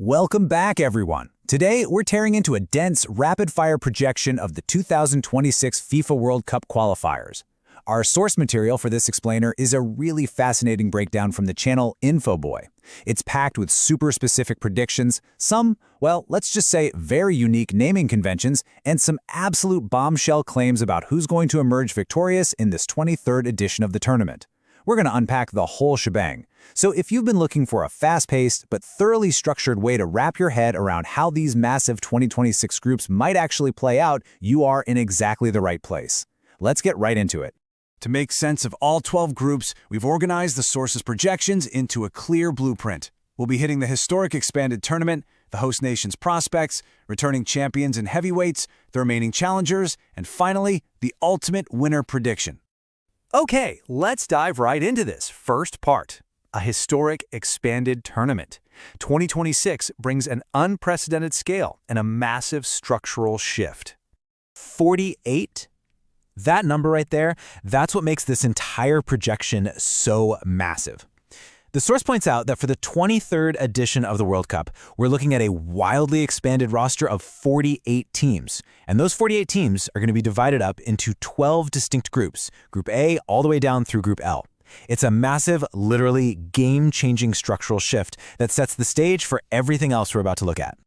Welcome back, everyone. Today, we're tearing into a dense, rapid-fire projection of the 2026 FIFA World Cup qualifiers. Our source material for this explainer is a really fascinating breakdown from the channel Infoboy. It's packed with super-specific predictions, some, well, let's just say very unique naming conventions, and some absolute bombshell claims about who's going to emerge victorious in this 23rd edition of the tournament. We're going to unpack the whole shebang. So if you've been looking for a fast-paced but thoroughly structured way to wrap your head around how these massive 2026 groups might actually play out, you are in exactly the right place. Let's get right into it. To make sense of all 12 groups, we've organized the source's projections into a clear blueprint. We'll be hitting the historic expanded tournament, the host nation's prospects, returning champions and heavyweights, the remaining challengers, and finally, the ultimate winner prediction. Okay, let's dive right into this first part. A historic expanded tournament. 2026 brings an unprecedented scale and a massive structural shift. 48? That number right there, that's what makes this entire projection so massive. The source points out that for the 23rd edition of the World Cup, we're looking at a wildly expanded roster of 48 teams. And those 48 teams are going to be divided up into 12 distinct groups, Group A all the way down through Group L. It's a massive, literally game-changing structural shift that sets the stage for everything else we're about to look at.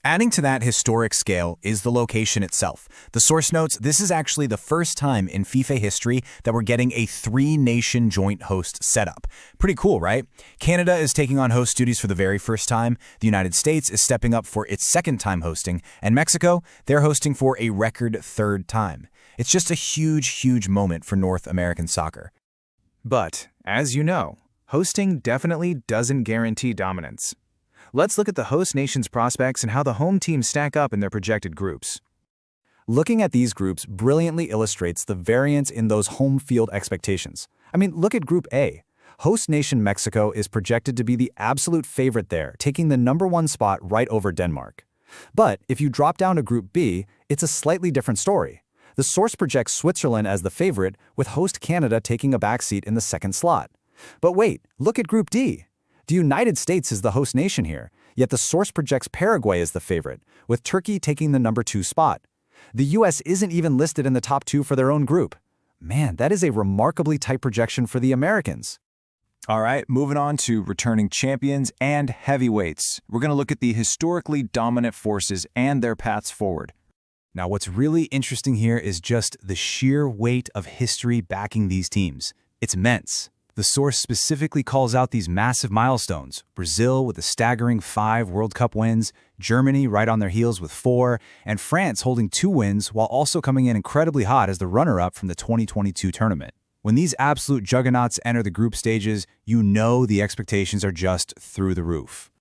Adding to that historic scale is the location itself. The source notes this is actually the first time in FIFA history that we're getting a three-nation joint host setup. Pretty cool, right? Canada is taking on host duties for the very first time, the United States is stepping up for its second time hosting, and Mexico, they're hosting for a record third time. It's just a huge moment for North American soccer. But, as you know, hosting definitely doesn't guarantee dominance. Let's look at the host nation's prospects and how the home teams stack up in their projected groups. Looking at these groups brilliantly illustrates the variance in those home field expectations. I mean, look at Group A. Host nation Mexico is projected to be the absolute favorite there, taking the #1 spot right over Denmark. But if you drop down to Group B, it's a slightly different story. The source projects Switzerland as the favorite, with host Canada taking a backseat in the second slot. But wait, look at Group D. The United States is the host nation here, yet the source projects Paraguay as the favorite, with Turkey taking the #2 spot. The US isn't even listed in the top 2 for their own group. Man, that is a remarkably tight projection for the Americans. All right, moving on to returning champions and heavyweights. We're going to look at the historically dominant forces and their paths forward. Now, what's really interesting here is just the sheer weight of history backing these teams. It's immense. The source specifically calls out these massive milestones: Brazil with a staggering 5 World Cup wins, Germany right on their heels with 4, and France holding 2 wins while also coming in incredibly hot as the runner-up from the 2022 tournament. When these absolute juggernauts enter the group stages, you know the expectations are just through the roof.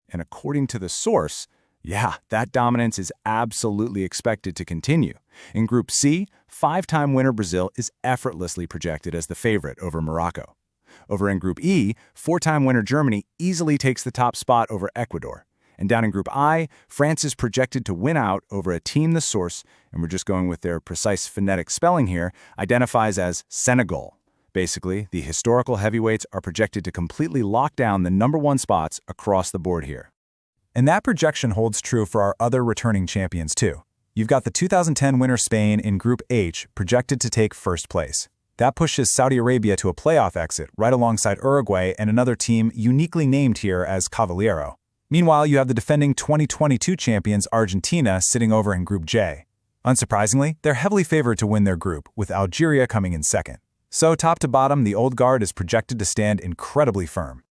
And according to the source, yeah, that dominance is absolutely expected to continue. In Group C, 5-time winner Brazil is effortlessly projected as the favorite over Morocco. Over in Group E, 4-time winner Germany easily takes the top spot over Ecuador. And down in Group I, France is projected to win out over a team the source, and we're just going with their precise phonetic spelling here, identifies as Senegal. Basically, the historical heavyweights are projected to completely lock down the #1 spots across the board here. And that projection holds true for our other returning champions too. You've got the 2010 winner Spain in Group H projected to take first place. That pushes Saudi Arabia to a playoff exit right alongside Uruguay and another team uniquely named here as Cavaliero. Meanwhile, you have the defending 2022 champions Argentina sitting over in Group J. Unsurprisingly, they're heavily favored to win their group, with Algeria coming in second. So top to bottom, the old guard is projected to stand incredibly firm.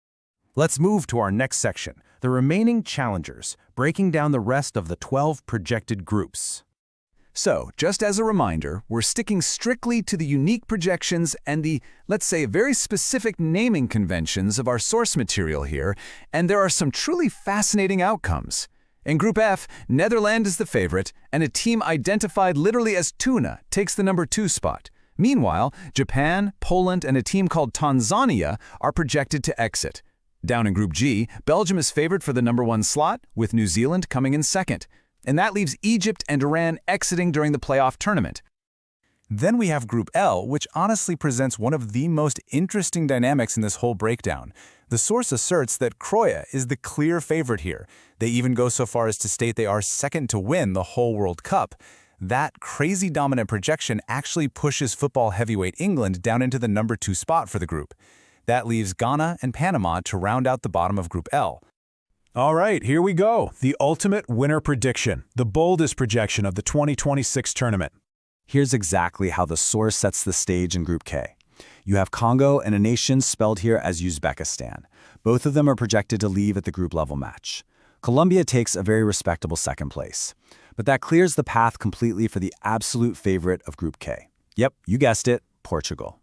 Let's move to our next section, the remaining challengers, breaking down the rest of the 12 projected groups. So, just as a reminder, we're sticking strictly to the unique projections and the, let's say, very specific naming conventions of our source material here, and there are some truly fascinating outcomes. In Group F, Netherlands is the favorite, and a team identified literally as tuna takes the #2 spot. Meanwhile, Japan, Poland, and a team called Tanzania are projected to exit. Down in Group G, Belgium is favored for the #1 slot, with New Zealand coming in second. And that leaves Egypt and Iran exiting during the playoff tournament. Then we have Group L, which honestly presents one of the most interesting dynamics in this whole breakdown. The source asserts that Croatia is the clear favorite here. They even go so far as to state they are second to win the whole World Cup. That crazy dominant projection actually pushes football heavyweight England down into the number 2 spot for the group. That leaves Ghana and Panama to round out the bottom of Group L. All right, here we go. The ultimate winner prediction, the boldest projection of the 2026 tournament. Here's exactly how the source sets the stage in Group K. You have Congo and a nation spelled here as Uzbekistan. Both of them are projected to leave at the group level match. Colombia takes a very respectable second place. But that clears the path completely for the absolute favorite of Group K. Yep, you guessed it, Portugal.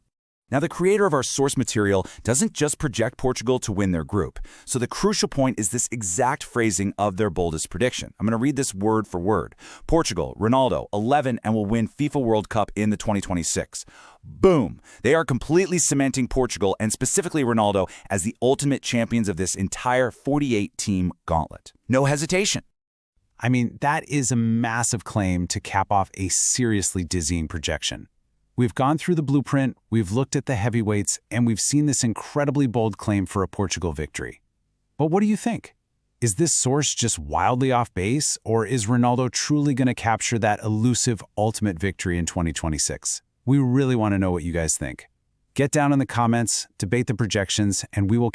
Now, the creator of our source material doesn't just project Portugal to win their group. So the crucial point is this exact phrasing of their boldest prediction. I'm going to read this word for word. Portugal, Ronaldo, 11, and will win FIFA World Cup in the 2026. Boom! They are completely cementing Portugal, and specifically Ronaldo, as the ultimate champions of this entire 48-team gauntlet. No hesitation. I mean, that is a massive claim to cap off a seriously dizzying projection. We've gone through the blueprint, we've looked at the heavyweights, and we've seen this incredibly bold claim for a Portugal victory. But what do you think? Is this source just wildly off base, or is Ronaldo truly going to capture that elusive ultimate victory in 2026? We really want to know what you guys think. Get down in the comments, debate the projections, and we will